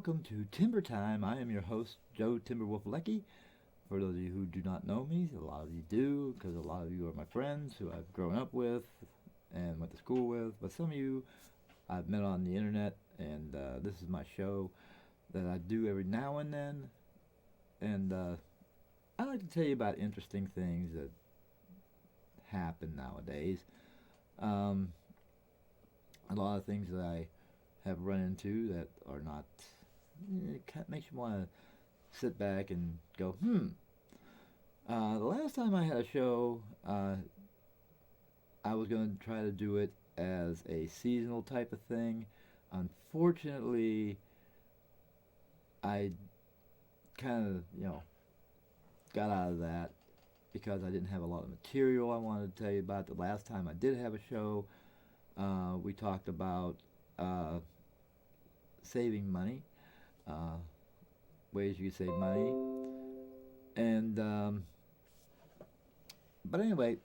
welcome to Timber Time. I am your host, Joe Timberwolf Leckie. For those of you who do not know me, a lot of you do, because a lot of you are my friends who I've grown up with and went to school with. But some of you I've met on the internet, and this is my show that I do every now and then. And I like to tell you about interesting things that happen nowadays. Um, a lot of things that I have run into that are not. It makes you want to sit back and go, The last time I had a show, I was going to try to do it as a seasonal type of thing. Unfortunately, I kind of, got out of that because I didn't have a lot of material I wanted to tell you about. The last time I did have a show, we talked about saving money, uh, ways you can save money, and but anyway,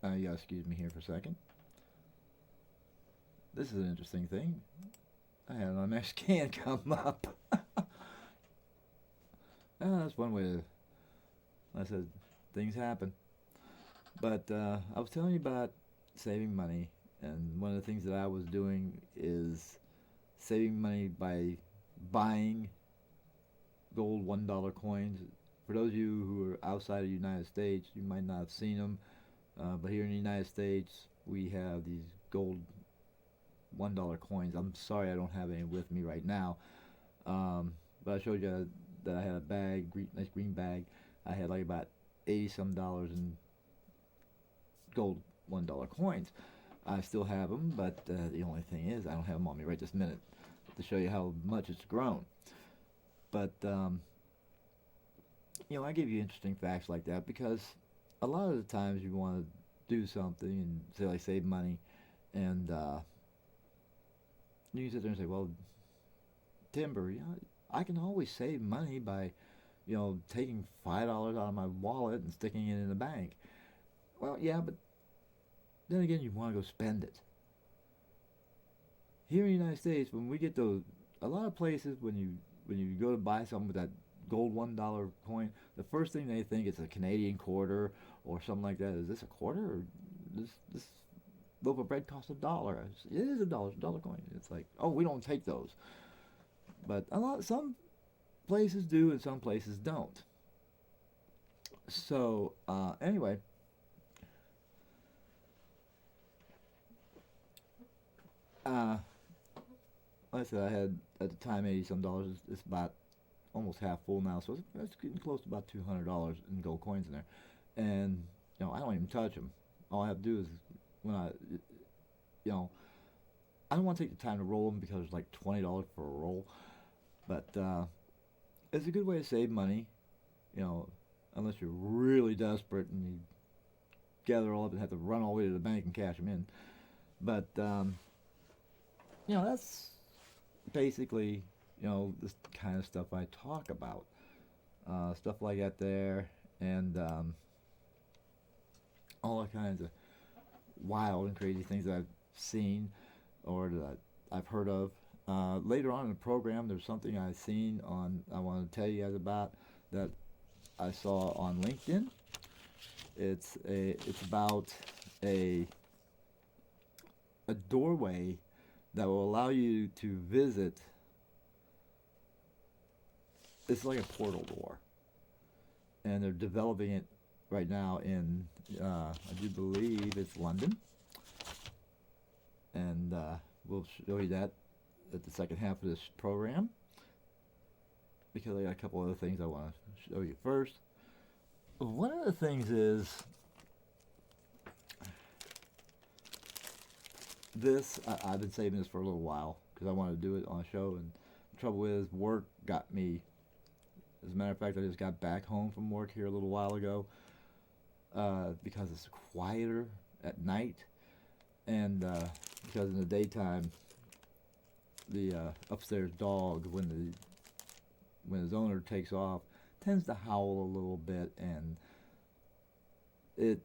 you gotta excuse me here for a second. This is an interesting thing. I had an MS scan come up. That's one way to, like I said, things happen. But I was telling you about saving money, and one of the things that I was doing is saving money by buying gold $1 coins. For those of you who are outside of the United States, you might not have seen them, but here in the United States, we have these gold $1 coins. I'm sorry I don't have any with me right now, but I showed you that I had a bag, nice green bag. I had like about 80 some dollars in gold $1 coins. I still have them, but the only thing is I don't have them on me right this minute to show you how much it's grown. But I give you interesting facts like that because a lot of the times you want to do something and say like save money, and you can sit there and say, well, Timber, I can always save money by, taking $5 out of my wallet and sticking it in the bank. Well, yeah, but then again, you want to go spend it. Here in the United States, when we get those, a lot of places when you go to buy something with that gold $1 coin, the first thing they think is a Canadian quarter or something like that. Is this a quarter? Or this loaf of bread costs $1? It is $1, $1 coin. It's like, oh, we don't take those. But some places do and some places don't. So anyway, like I said, I had at the time 80 some dollars. It's about almost half full now, so it's getting close to about $200 in gold coins in there. And I don't even touch them. All I have to do is when I don't want to take the time to roll them because it's like $20 for a roll. But it's a good way to save money, unless you're really desperate and you gather all up and have to run all the way to the bank and cash them in. But that's basically this kind of stuff I talk about, stuff like that there, and all kinds of wild and crazy things that I've seen or that I've heard of. Later on in the program, there's something I've seen I want to tell you guys about that I saw on LinkedIn. It's about a doorway that will allow you to visit. It's like a portal door, and they're developing it right now in I do believe it's London, and we'll show you that at the second half of this program because I got a couple other things I want to show you first. One of the things is this. I've been saving this for a little while because I wanted to do it on a show, and the trouble is work got me. As a matter of fact, I just got back home from work here a little while ago because it's quieter at night, and because in the daytime the upstairs dog, when his owner takes off, tends to howl a little bit, and it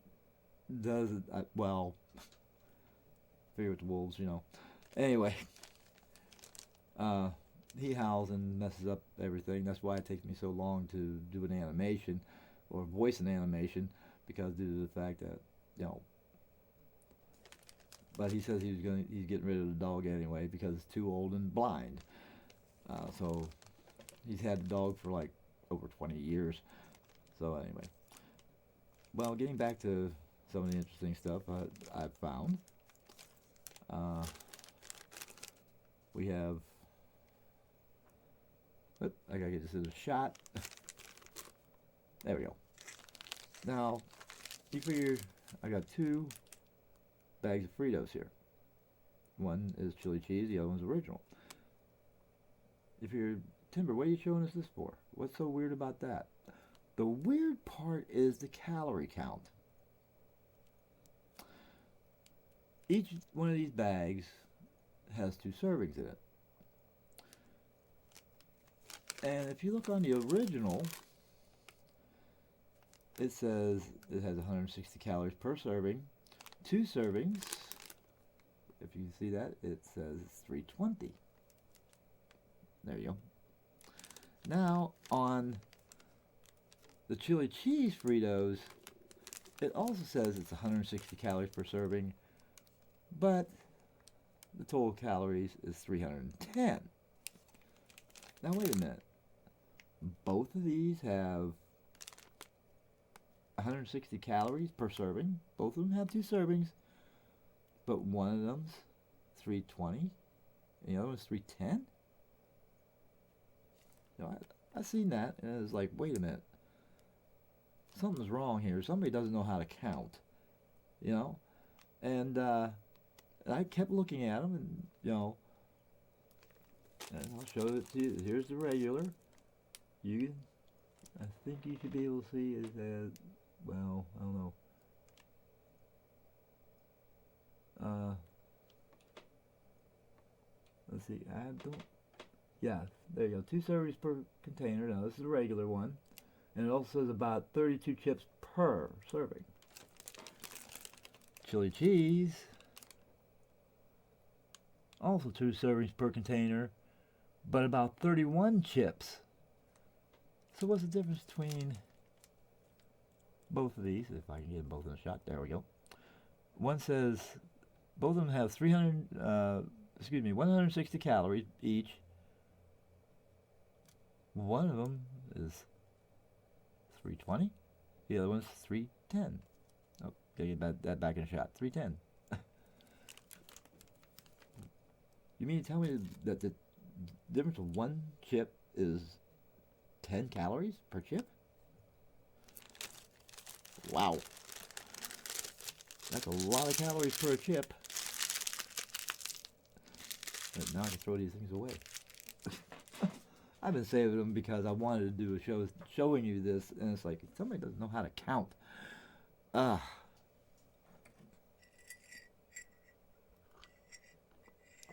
does well. Figure with the wolves, Anyway, Uh, he howls and messes up everything. That's why it takes me so long to do an animation or voice an animation, because due to the fact that, you know. But he says he's getting rid of the dog anyway because it's too old and blind. So he's had the dog for like over 20 years. So anyway, well, getting back to some of the interesting stuff I've found. We have. Oop, I gotta get this in a shot. There we go. Now, you figure I got 2 bags of Fritos here. One is chili cheese, the other one's original. If you're Timber, what are you showing us this for? What's so weird about that? The weird part is the calorie count. Each one of these bags has 2 servings in it. And if you look on the original, it says it has 160 calories per serving. 2 servings, if you see that, it says 320. There you go. Now, on the chili cheese Fritos, it also says it's 160 calories per serving, but the total calories is 310. Now, wait a minute. Both of these have 160 calories per serving. Both of them have 2 servings, but one of them's 320 and the other one's 310. You know, I seen that and it was like, wait a minute, something's wrong here. Somebody doesn't know how to count, you know. And I kept looking at them, and you know, and I'll show it to you. Here's the regular. I think you should be able to see it as, well, I don't know. Let's see, I don't, yeah, there you go, 2 servings per container. Now this is a regular one, and it also says about 32 chips per serving. Chili cheese, also 2 servings per container, but about 31 chips. So what's the difference between both of these? If I can get them both in a shot, there we go. One says both of them have 160 calories each. One of them is 320. The other one's 310. Oh, gotta get that back in a shot. 310. You mean to tell me that the difference of one chip is 10 calories per chip? Wow. That's a lot of calories per chip. But now I can throw these things away. I've been saving them because I wanted to do a show showing you this, and it's like, somebody doesn't know how to count. Like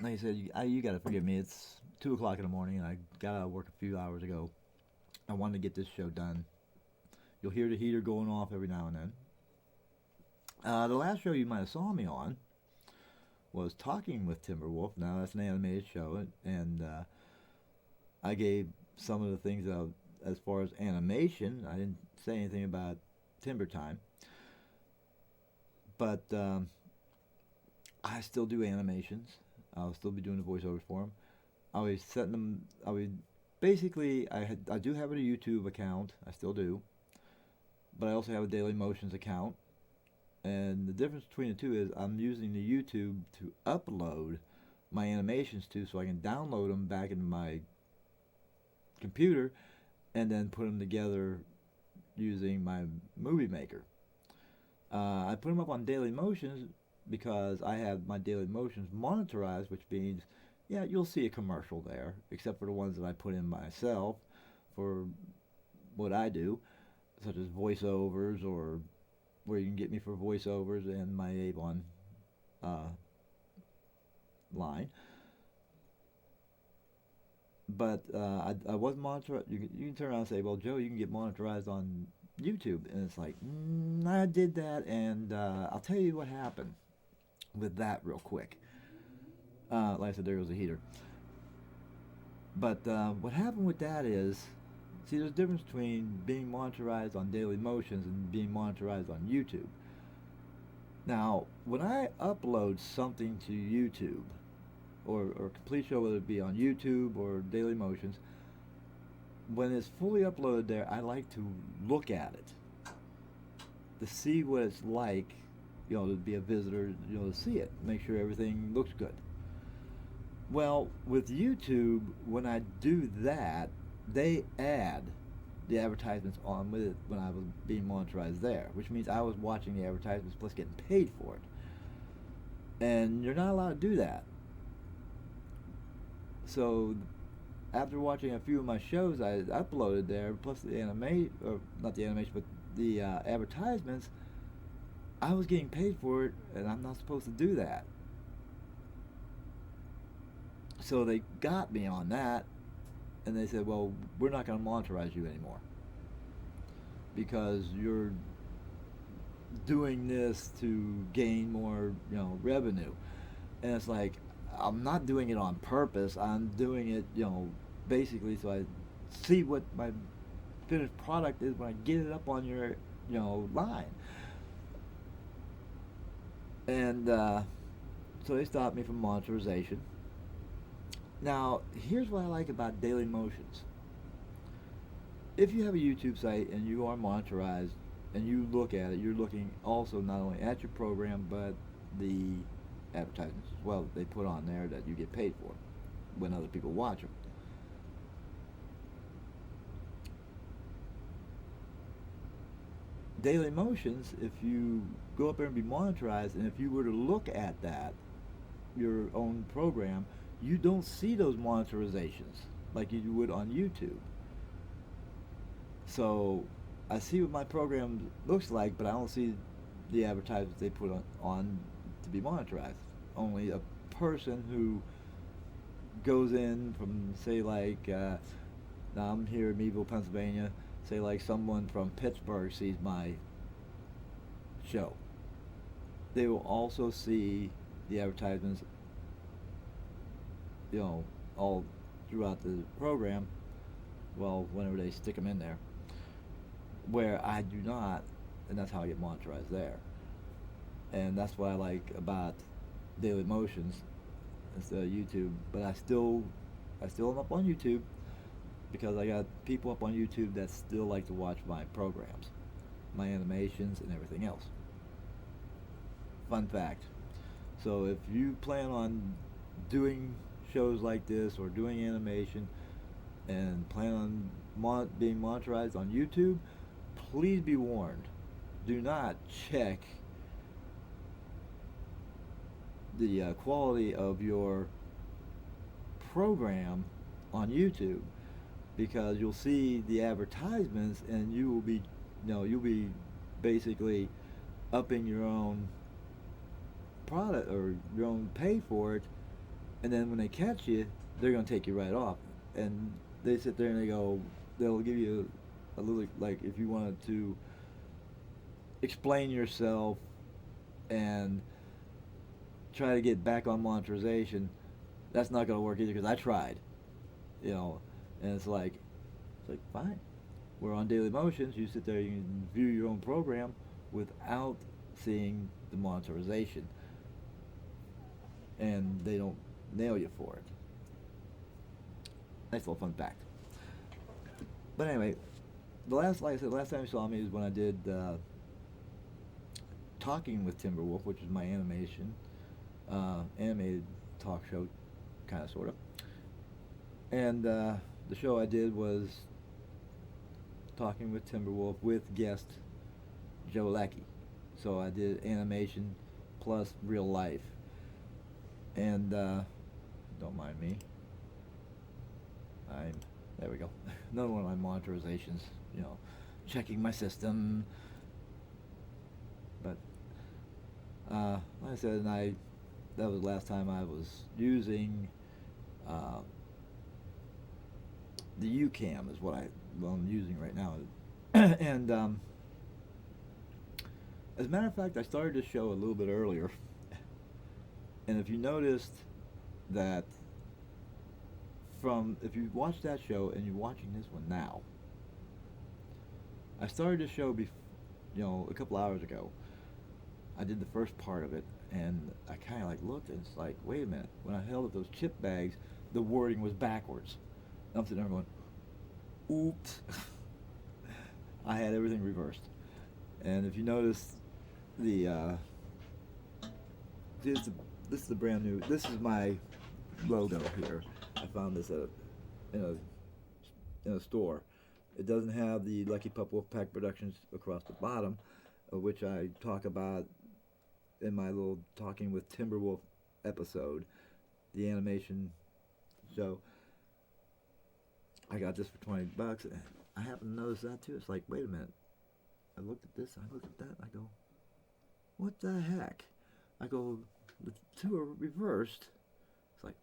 I said, you got to forgive me. It's 2 o'clock in the morning, and I got out of work a few hours ago. I wanted to get this show done. You'll hear the heater going off every now and then. The last show you might have saw me on was Talking with Timberwolf. Now, that's an animated show, and I gave some of the things as far as animation. I didn't say anything about Timber Time. But I still do animations. I'll still be doing the voiceovers for them. I was setting them. Basically, I do have a YouTube account. I still do, but I also have a Daily Motions account. And the difference between the two is I'm using the YouTube to upload my animations to, so I can download them back into my computer, and then put them together using my movie maker. I put them up on Daily Motions because I have my Daily Motions monetized, which means, yeah, you'll see a commercial there, except for the ones that I put in myself for what I do, such as voiceovers, or where you can get me for voiceovers and my Avon line. But I wasn't monetized. You can turn around and say, well, Joe, you can get monetized on YouTube. And it's like, I did that, and I'll tell you what happened with that real quick. Like I said, there goes the heater. But what happened with that is, see, there's a difference between being monetized on Daily Motions and being monetized on YouTube. Now, when I upload something to YouTube, or a complete show, whether it be on YouTube or Daily Motions, when it's fully uploaded there, I like to look at it to see what it's like, to be a visitor, to see it, make sure everything looks good. Well, with YouTube, when I do that, they add the advertisements on with it when I was being monetized there, which means I was watching the advertisements plus getting paid for it. And you're not allowed to do that. So after watching a few of my shows I uploaded there, plus the animation, or not the animation, but the advertisements, I was getting paid for it, and I'm not supposed to do that. So they got me on that, and they said, well, we're not going to monetize you anymore because you're doing this to gain more, revenue. And it's like, I'm not doing it on purpose. I'm doing it, basically so I see what my finished product is when I get it up on your, line. And so they stopped me from monetization. Now, here's what I like about Daily Motions. If you have a YouTube site and you are monetized and you look at it, you're looking also not only at your program but the advertisements as well that they put on there that you get paid for when other people watch them. Daily Motions, if you go up there and be monetized, and if you were to look at that, your own program, you don't see those monetizations like you would on YouTube. So I see what my program looks like, but I don't see the advertisements they put on to be monetized. Only a person who goes in from, say, like, now I'm here in Meadville, Pennsylvania, say like someone from Pittsburgh sees my show. They will also see the advertisements, all throughout the program, well, whenever they stick them in there, where I do not, and that's how I get monetized there. And that's what I like about Daily Motions instead of YouTube. But I still am up on YouTube because I got people up on YouTube that still like to watch my programs, my animations, and everything else. Fun fact. So if you plan on doing shows like this or doing animation and plan on being monetized on YouTube, please be warned. Do not check the quality of your program on YouTube, because you'll see the advertisements and you will be, you'll be basically upping your own product or your own pay for it, and then when they catch you, they're going to take you right off. And they sit there and they'll give you a little, like, if you wanted to explain yourself and try to get back on monetization, that's not going to work either, because I tried, and it's like fine, we're on Daily Motions, you sit there, you can view your own program without seeing the monetization, and they don't nail you for it. Nice little fun fact. But anyway, like I said, last time you saw me is when I did Talking with Timberwolf, which is my animated talk show, kind of, sort of. And the show I did was Talking with Timberwolf with guest Joe Leckie. So I did animation plus real life. And don't mind me. There we go. Another one of my monetizations, checking my system. But like I said, that was the last time I was using the UCam is what I'm using right now. And as a matter of fact, I started this show a little bit earlier. And if you noticed that from if you watched that show and you're watching this one now. I started this show a couple hours ago. I did the first part of it, and I kind of like looked, and it's like, wait a minute. When I held up those chip bags, the wording was backwards. And I'm sitting there going, oops. I had everything reversed. And if you notice, the this is the brand new. This is my logo here. I found this in a store. It doesn't have the Lucky Pup Wolfpack Productions across the bottom, which I talk about in my little Talking with Timberwolf episode, the animation show. I got this for $20. And I happened to notice that too. It's like, wait a minute. I looked at this, I looked at that, and I go, what the heck? I go, the two are reversed. It's like,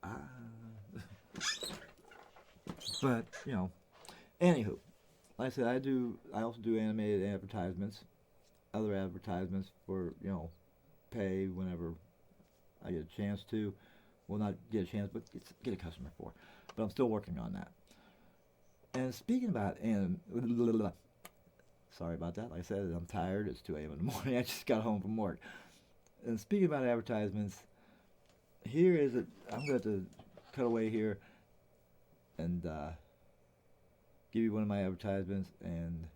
But, anywho, like I said, I also do animated advertisements, other advertisements for, pay whenever I get a chance to. Well, not get a chance, but get a customer for. But I'm still working on that. And speaking about sorry about that. Like I said, I'm tired. It's 2 a.m. in the morning. I just got home from work. And speaking about advertisements, here is it. I'm going to cut away here and give you one of my advertisements, and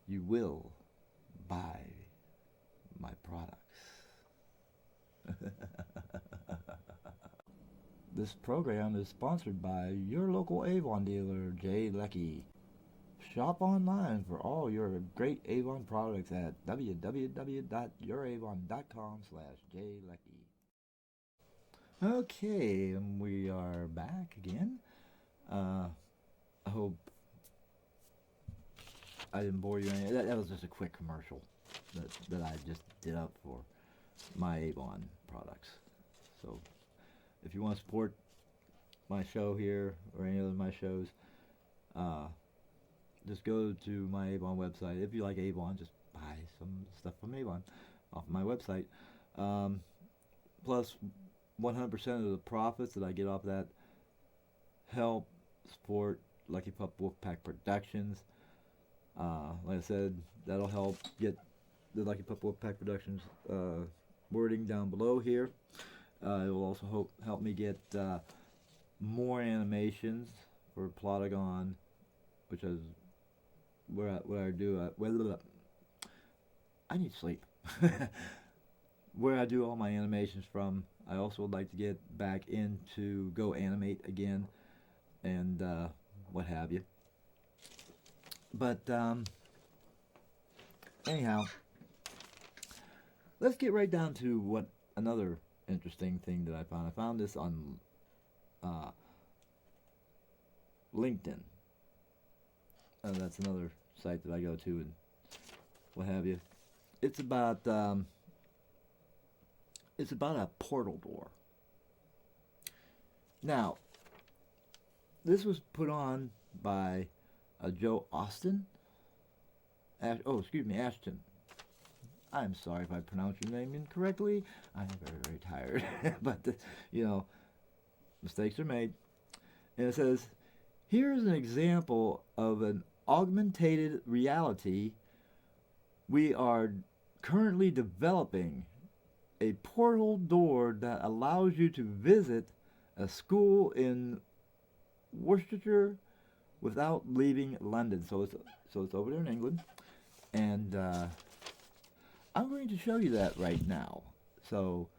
you will buy my products. This program is sponsored by your local Avon dealer, Leckie. Shop online for all your great Avon products at www.youravon.com/jleckie. Okay, and we are back again. I hope I didn't bore you. That was just a quick commercial that I just did up for my Avon products. So if you want to support my show here or any of my shows, just go to my Avon website. If you like Avon, just buy some stuff from Avon off my website. Plus, 100% of the profits that I get off that help support Lucky Pup Wolfpack Productions. Like I said, that'll help get the Lucky Pup Wolfpack Productions wording down below here. It will also help me get more animations for Plotagon, which is what I do. I need sleep. Where I do all my animations from. I also would like to get back into Go Animate again, and what have you. But anyhow, let's get right down to what another interesting thing that I found. I found this on LinkedIn. That's another site that I go to and what have you. It's about a portal door. Now, this was put on by Joe Austin. Ashton. I'm sorry if I pronounced your name incorrectly. I'm very, very tired. But, mistakes are made. And it says, here's an example of an augmented reality. We are currently developing a portal door that allows you to visit a school in Worcestershire without leaving London. So it's over there in England, and I'm going to show you that right now. So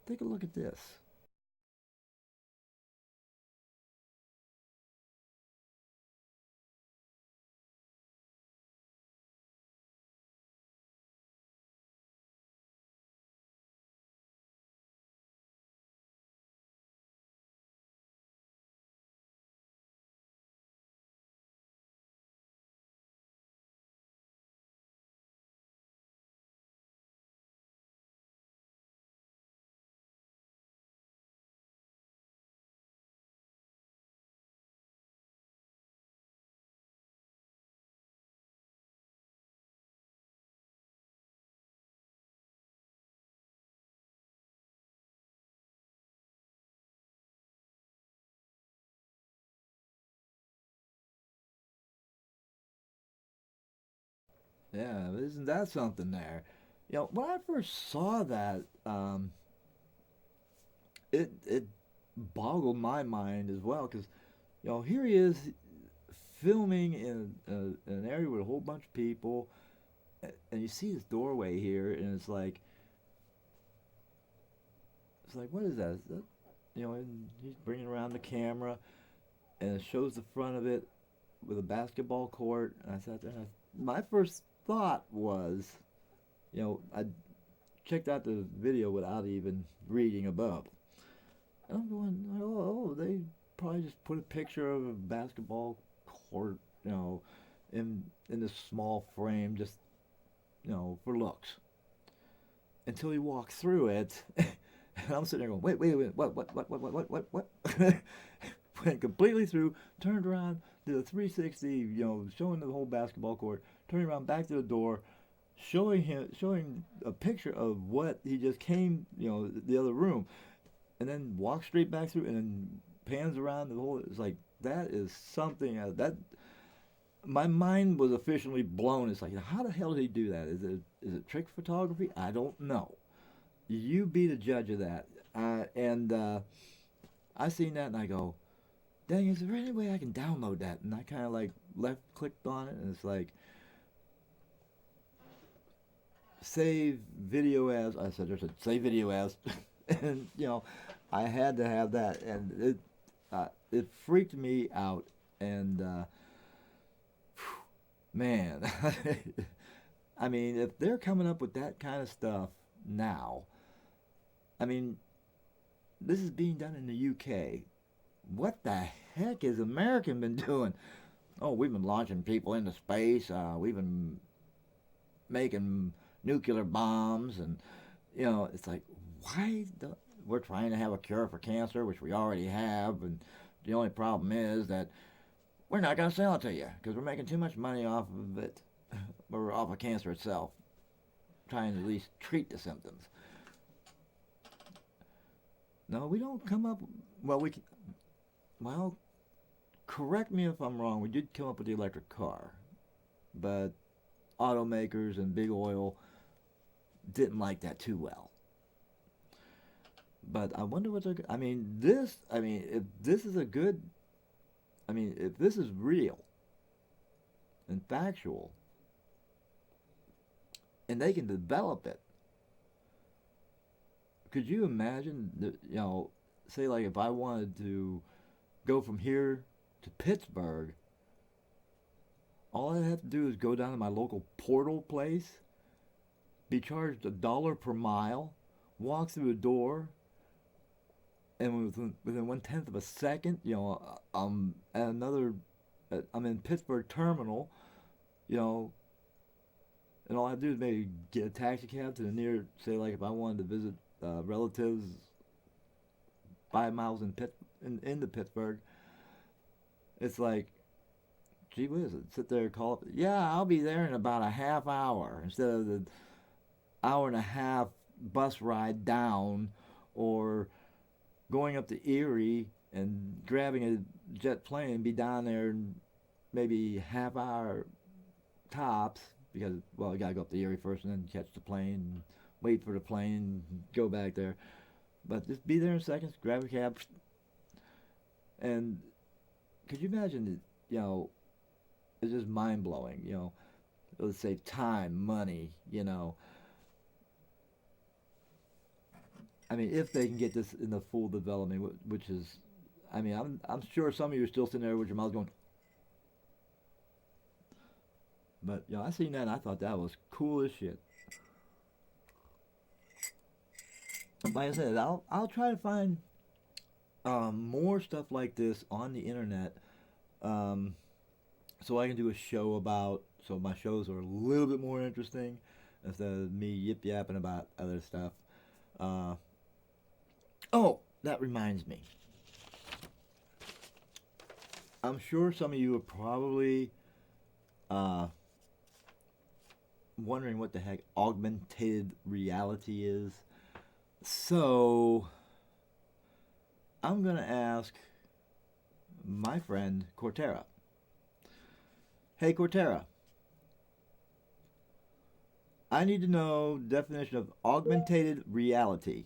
take a look at this. Yeah, isn't that something there? You know, when I first saw that, it boggled my mind as well because you know here he is filming in an area with a whole bunch of people, and you see this doorway here, and it's like what is that? Is that you know, and he's bringing around the camera, and it shows the front of it with a basketball court, and I sat there. And my first thought was, you know, I checked out the video without even reading above. And I'm going, they probably just put a picture of a basketball court, you know, in this small frame, just you know, for looks. Until he walked through it, and I'm sitting there going, wait, what? Went completely through, turned around, did a 360, you know, showing the whole basketball court, turning around back to the door, showing a picture of what he just came, you know, the other room, and then walks straight back through, and then pans around the whole. It's like that is something that my mind was officially blown. It's like how the hell did he do that? Is it trick photography? I don't know. You be the judge of that. And I seen that and I go, dang, is there any way I can download that? And I kind of like left clicked on it and it's like save video as. I said there's a save video as, and you know I had to have that, and it freaked me out. And man, I mean, if they're coming up with that kind of stuff now, I mean, this is being done in the UK. What the heck has America been doing? Oh, we've been launching people into space. We've been making nuclear bombs, and you know, it's like, we're trying to have a cure for cancer, which we already have, and the only problem is that we're not going to sell it to you because we're making too much money off of it, or off of cancer itself, trying to at least treat the symptoms. No, we don't come up. Well, we can. Well, correct me if I'm wrong. We did come up with the electric car, but automakers and big oil didn't like that too well. But I wonder what they're. I mean, this. I mean, if this is a good. I mean, if this is real and factual, and they can develop it, could you imagine that? You know, say like if I wanted to go from here to Pittsburgh, all I have to do is go down to my local portal place, be charged $1 per mile, walk through the door, and within 1/10 of a second, you know, I'm at another. I'm in Pittsburgh Terminal, you know, and all I have to do is maybe get a taxi cab to the near. Say like if I wanted to visit relatives 5 miles into Pittsburgh, it's like, gee whiz, sit there and call up. Yeah, I'll be there in about a half hour instead of the hour and a half bus ride down, or going up to Erie and grabbing a jet plane and be down there in maybe half hour tops because, well, you gotta go up to Erie first and then catch the plane and wait for the plane and go back there. But just be there in seconds, grab a cab, and could you imagine that, you know, it's just mind blowing, you know, it'll save time, money, you know. I mean, if they can get this in the full development, which is, I mean, I'm sure some of you are still sitting there with your mouths going. But you know, I seen that and I thought that was cool as shit. Like I said, I'll try to find more stuff like this on the internet, so I can do a show about. So my shows are a little bit more interesting instead of me yip yapping about other stuff. Uh, Oh, that reminds me. I'm sure some of you are probably uh, wondering what the heck augmented reality is. So, I'm going to ask my friend Cortera. Hey, Cortera, I need to know definition of augmented reality.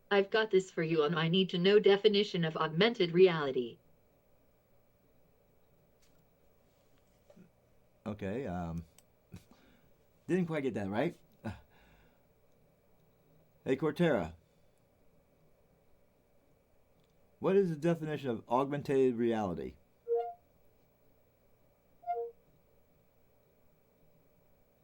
I've got this for you on I need to know definition of augmented reality. Okay, didn't quite get that right. Hey, Cortera, what is the definition of augmented reality?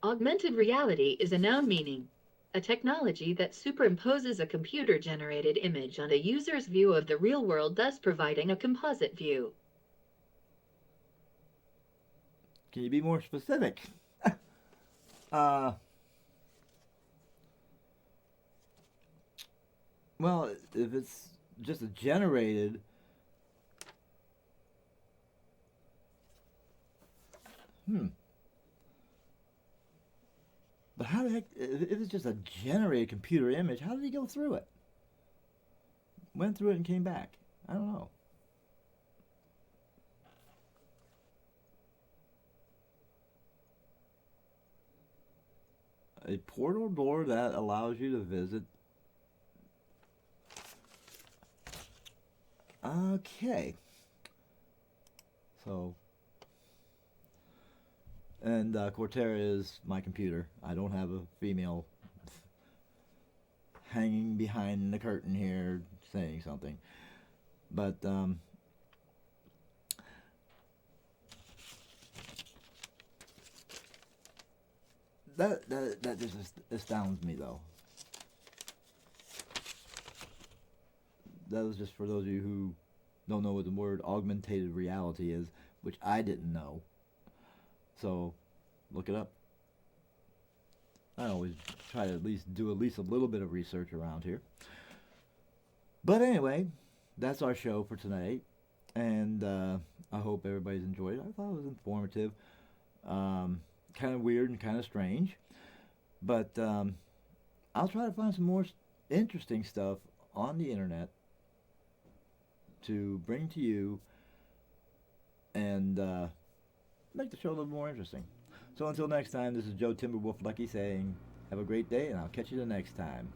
Augmented reality is a noun meaning a technology that superimposes a computer-generated image on a user's view of the real world, thus providing a composite view. Can you be more specific? uh, well, if it's just a generated, hmm. But how the heck, if it's just a generated computer image, how did he go through it? Went through it and came back. I don't know. A portal door that allows you to visit. Okay. So, and Cortera is my computer. I don't have a female hanging behind the curtain here saying something. But that just astounds me, though. That was just for those of you who don't know what the word augmented reality is, which I didn't know. So, look it up. I always try to do at least a little bit of research around here. But anyway, that's our show for tonight, and I hope everybody's enjoyed it. I thought it was informative, kind of weird and kind of strange, but I'll try to find some more interesting stuff on the internet to bring to you and make the show a little more interesting. So until next time, this is Joe Timberwolf Leckie saying, have a great day, and I'll catch you the next time.